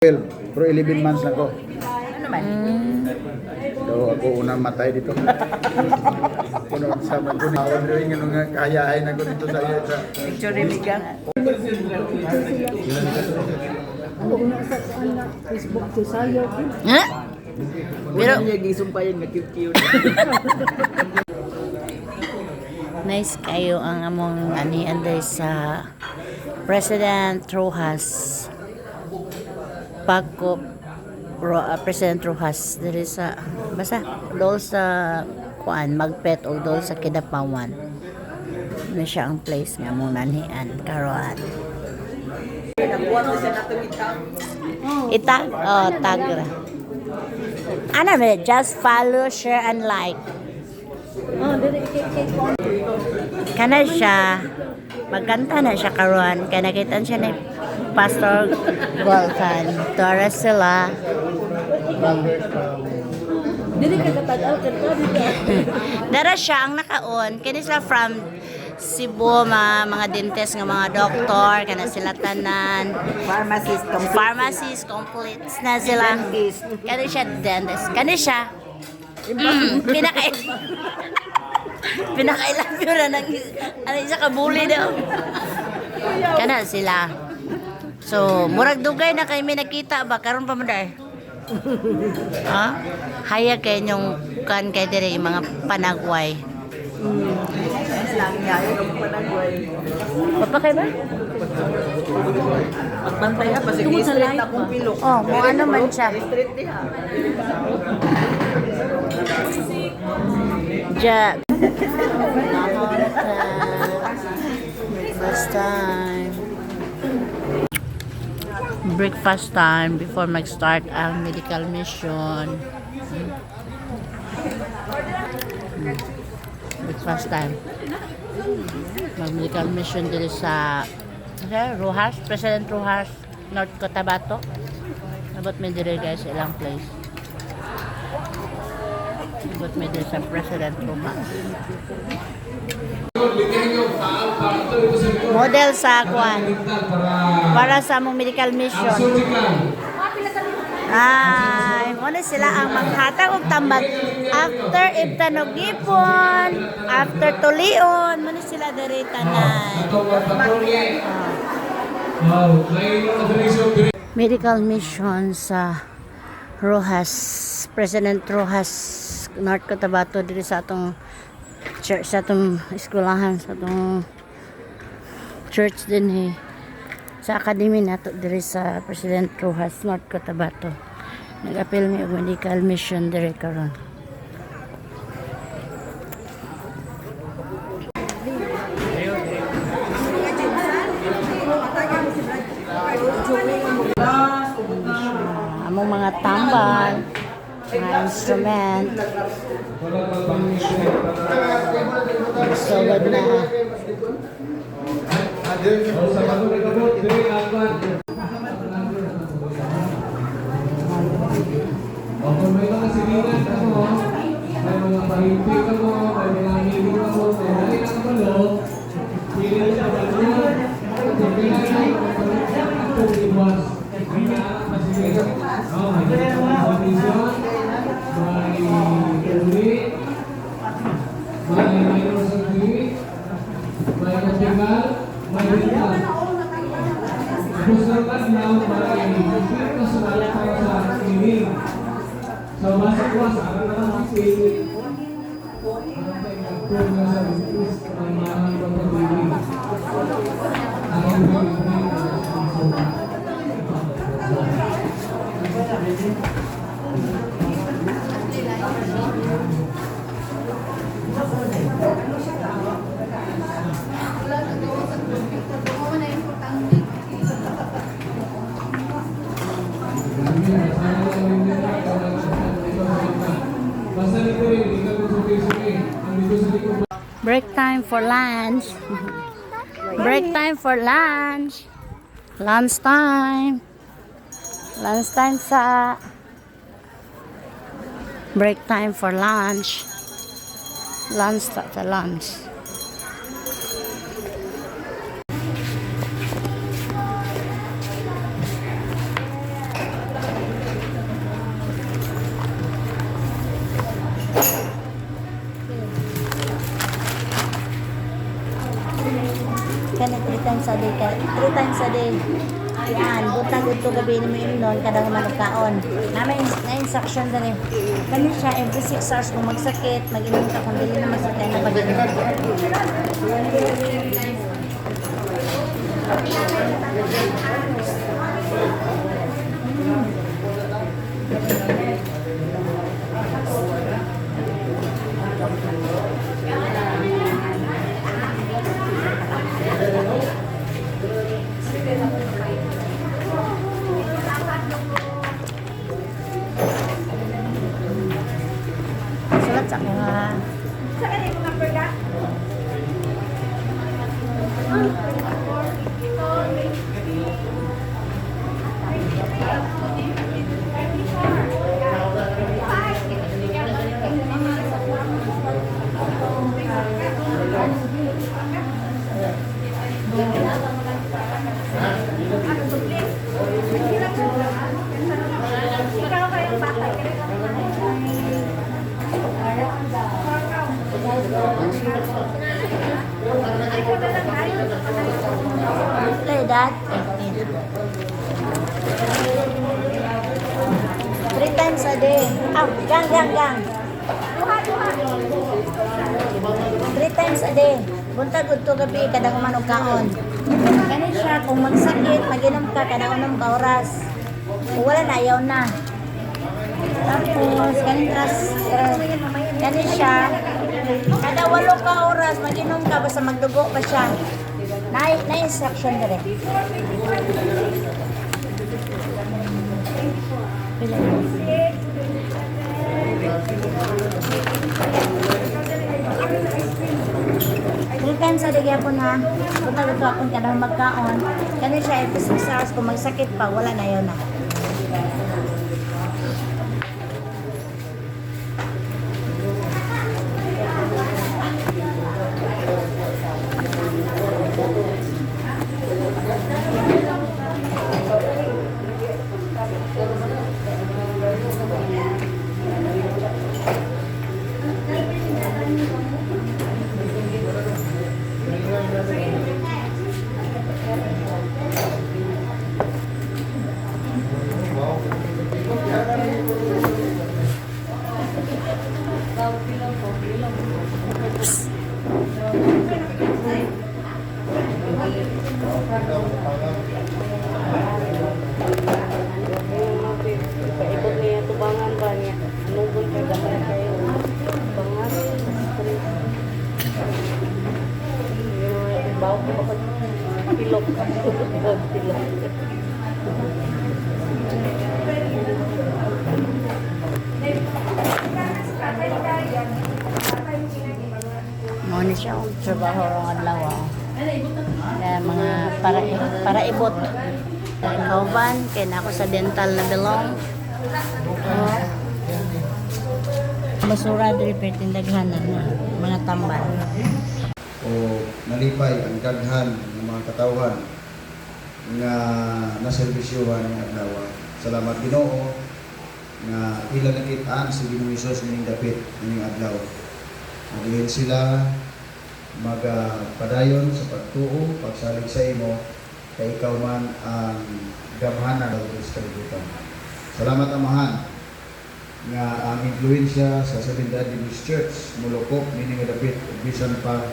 12, pero 11 months lang ko. Ano man? So ako unang matay dito. Kuno sa man ko na rin nga kayahay na ko dito sa iyo sa Picture remigan. Ano una sa Facebook si Sayo. Ha? Pero Niya gisumpayan nga cute-cute. nice kayo ang among anday sa President Rojas. President Rojas diri sa basta dol sa kuan magpet o dol sa Kidapawan. Na siya ang place nga among nanian karon. Nabuhat na siya natong itang. Itag tagra. Ano ba? Just follow, share, and like. Oh, dili kay Kana siya, magkanta na siya karon. Kaya nakitaan siya ni Pastor Golfan. Torres sila. dili ka katag-al ka dito. Dara siya ang nakaon. Kaya sila from Cebu, mga dentist nga mga doktor. Kana sila tanan. Pharmacist, complete na sila. Kani siya dentist. Kani siya. Pinakailan yun na ng isa kabuli daw. Kana sila. So, murag dugay na kay may nakita ba karon pa man dai. Ha? Haya kay yung kan kay dire yung mga panagway. Lang niya yung panagway. Papakay ba? Magbantay ha, kasi Tungkol sa straight life akong ba? pilok. Oh, kung ano man siya. Straight niya. Ja. Breakfast time. Breakfast time before mag-start ang medical mission. Breakfast time. Mag-medical mission dito sa Rojas, President Rojas, North Cotabato. Abot may dire guys sa ilang place. Abot may dire sa President Rojas. Model sa kwan para sa among medical mission. Ay, muna sila ang maghatag og tambag after ibtanogipon, after tulion, muna sila diri tanan. Medical mission sa Rojas, President Rojas, North Cotabato diri sa atong church, sa atong eskwelahan, sa atong church din sa academy nato diri sa President Rojas, North Cotabato. Nag-apil mi og medical mission diri karon. Among mga tambal, mga instrument. Sugod na. Kung may mga silingan ka mo, may mga pahimpi ka mo, may mga hili ka mo, may hali ka mo, hili ka mo, kung kailangan ka itong iwas, may naanak na silingan, may condition, may uli, may rosary, may kapigal, may rintan. Gusto ka na may espiritu sa para sa ining. So, masakwas, ang naman si ang nasa Diyos, ang mahal ng pag-ibig. Ang Break time for lunch. Break time for lunch. Lunch time. Lunch time sa break time for lunch. Lunch sa lunch. a day, 3 times a day. Yan, butang ito gabi ni mo imnon, kadang manugkaon. Namin na instruction na rin. Ganun siya, every 6 hours kung magsakit, mag-inom ka, kung dili na magsakit, na pag-inom ka. Sulat sa mga play that. 3 times a day. Gang. 3 times a day. Buntag udto gabi kadang manugkaon. Kani siya kung magsakit, mag-inom ka kada unom ka oras. Kung wala na ayaw na. Tapos kani siya kada 8 ka oras mag-inom ka basta magdugo pa siya. Na instruction dire. Ikan sa digapon ha. Punta dito akong kadang magkaon. Kani siya every 6 hours kung magsakit pa wala na yun na. Paikot niya tubangan ba niya? Anong ka gamay kayo? Tubangan. Yung bawa ko pa pilok. Pilok. Mo ni siya ang trabaho rong adlaw. Na mga para ibot. Kauban kay na ako sa dental na belong. Basura diri pertin daghanan na mga tambal. O nalipay ang daghan ng mga katawhan nga naserbisyuhan ng adlaw. Salamat Ginoo nga ila nakitaan si Ginoong Hesus ning dapit ning adlaw. Magilin sila magpadayon sa pagtuo, pagsalig sa imo kay ikaw man ang gamhanan sa kalibutan. Salamat Amahan nga ang influensya sa Sabindad Baptist Church mulukop nini nga dapit bisan pa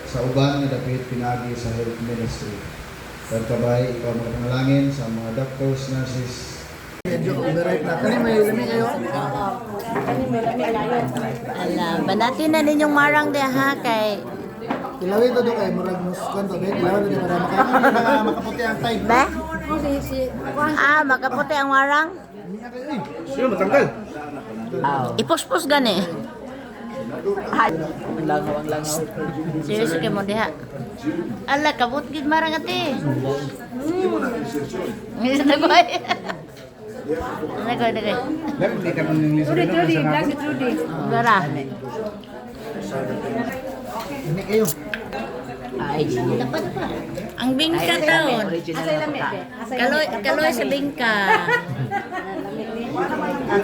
sa uban nga dapit pinagi sa health ministry. Pagkabay ikaw magpanalangin sa mga doctors, nurses. Ala, banatin na ninyong marang de ha kay Kilawin to do kay murag muskan to, kilawin to para makaano makaputi ang time. ba? Makaputi ang marang. Sino matanggal? Ipuspos gani. Ang langaw. Seryoso kay mo diha. Ala, kabut gid marang ate. Nagay. Nagay. Hindi ka man yung Trudy, black si Trudy. Gara. Ini kayo. Ay, Dapat pa. Ang bingka taon. original na pagka. Kaloy sa bingka.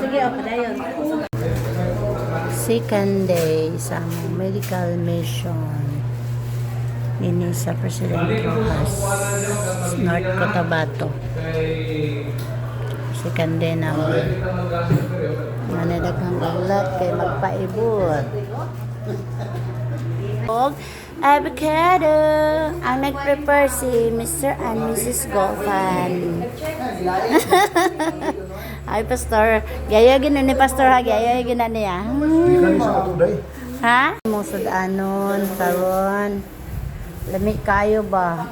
Sige, padayon. Second day sa medical mission. Ini sa President Rojas, North Cotabato. Kay Si Kande naman. Nanadaghang ulat kay magpaibot. Avocado. Ang nag-prepare si Mr. and Mrs. Golfan. Ay, Pastor. Gaya gina ni Pastor ha. Gaya gina niya. Hindi ka ni sa katuday. Ha? Musod anon, karon. Lamig kayo ba?